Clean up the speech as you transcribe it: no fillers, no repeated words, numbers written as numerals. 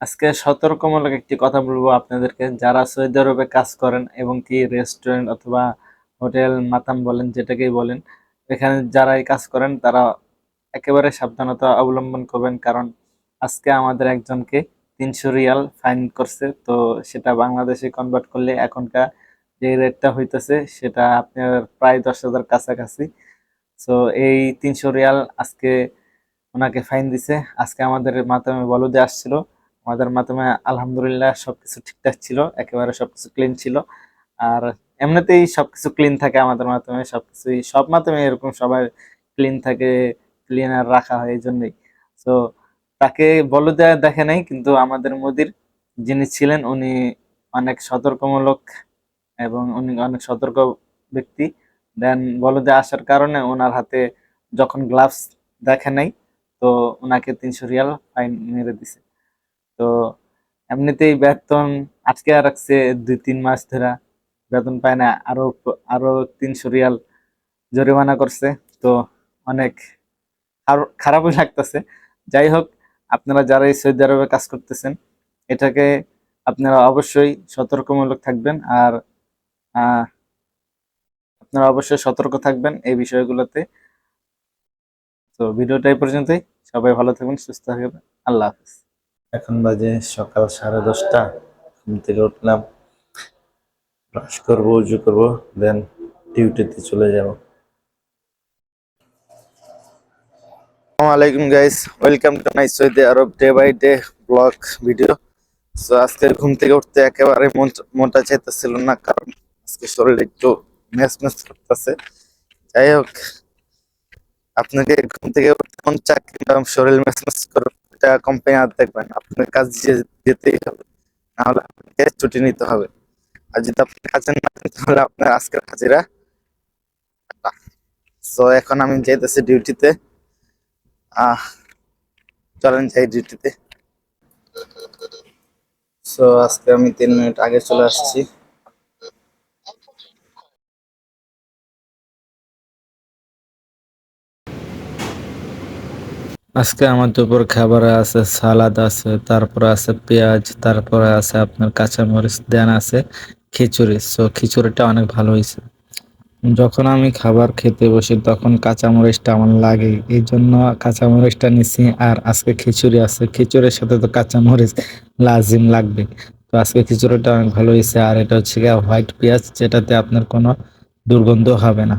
আজকে সতর্কমূলক একটি কথা বলবো আপনাদেরকে, যারা সৌদি আরবে কাজ করেন এবং কি রেস্টুরেন্ট অথবা হোটেল মাতাম বলেন, যেটাকেই বলেন, এখানে যারা এই কাজ করেন তারা একেবারে সাবধানতা অবলম্বন করবেন। কারণ আজকে আমাদের একজনকে 300 রিয়াল ফাইন করছে। তো সেটা বাংলাদেশে কনভার্ট করলে এখনকার যে রেটটা হইতেছে সেটা আপনার প্রায় 10,000 কাছাকাছি। তো এই 300 রিয়াল আজকে ওনাকে ফাইন দিছে। আজকে আমাদের মাধ্যমে বলদে আসছিল, আমাদের মাধ্যমে আলহামদুলিল্লাহ সবকিছু ঠিকঠাক ছিল, একেবারে সবকিছু ক্লিন ছিল। আর এমনিতেই সবকিছু ক্লিন থাকে আমাদের মাধ্যমে, সবকিছুই সব মাধ্যমে এরকম সবাই ক্লিন থাকে, ক্লিনার রাখা হয় এই জন্যই। তো তাকে বলদে দেখে নাই, কিন্তু আমাদের মোদির যিনি ছিলেন উনি অনেক সতর্কমূলক এবং উনি অনেক সতর্ক ব্যক্তি। দেন বলদে আসার কারণে ওনার হাতে যখন গ্লাভস দেখে নাই, তো ওনাকে 300 রিয়াল ফাইন মেরে দিছে। তো এমনিতেই বেতন আটকে রাখছে 2-3 মাস ধরে, বেতন পায় না, আরো আরো 300 রিয়াল জরিমানা করছে। তো অনেক খারাপই লাগতেছে। যাই হোক, আপনারা যারা এই সৌদি আরবে কাজ করতেছেন, এটাকে আপনারা অবশ্যই সতর্কমূলক থাকবেন। আর আহ আপনারা অবশ্যই সতর্ক থাকবেন এই বিষয়গুলোতে। তো ভিডিওটা এই পর্যন্তই। সবাই ভালো থাকবেন, সুস্থ থাকবেন। আল্লাহ হাফেজ। এখন বাজে সকাল 10:30। ঘুম থেকে উঠলাম, ব্রাশ করবো, উজু করবো, দেন ডিউটিতে চলে যাব। আসসালামু আলাইকুম গাইস, ওয়েলকাম টু মাই সৌদি আরব day by day vlog video. So আজকে ঘুম থেকে উঠতে একেবারে মনটা চাইতেছিল না, কারণ আজকে শরীর একটু ম্যাচ ম্যাচ করতেছে। যাই হোক, আপনাকে ঘুম থেকে উঠতে মন চায় কিংবা শরীর ম্যাচ ম্যাচ করে, এটা কোম্পানি আর দেখবেন, আপনার কাজ যেতেই হবে, নাহলে আপনাকে ছুটি নিতে হবে। আর যদি আপনি কাজে না যান, তাহলে আপনার আজকের হাজিরা। সো এখন আমি যাইতেছি ডিউটিতে। আহ চলেন যাই ডিউটিতে। সো আজকে আমি 3 মিনিট আগে চলে আসছি। আজকে আমার দুপুর খাবারে আছে সালাদ আছে, তারপরে আছে পেঁয়াজ, তারপরে আছে আপনার কাঁচামরিচ, দেন আছে খিচুড়ি। সো খিচুড়িটা অনেক ভালো হয়েছে। যখন আমি খাবার খেতে বসি তখন কাঁচামরিচটা আমার লাগে, এই জন্য কাঁচামরিচটা নিছি। আর আজকে খিচুড়ি আছে, খিচুড়ির সাথে তো কাঁচামরিচ লাজিম লাগবে। তো আজকে খিচুড়িটা অনেক ভালো হয়েছে। আর এটা হচ্ছে গিয়ে হোয়াইট পেঁয়াজ, যেটাতে আপনার কোনো দুর্গন্ধ হবে না।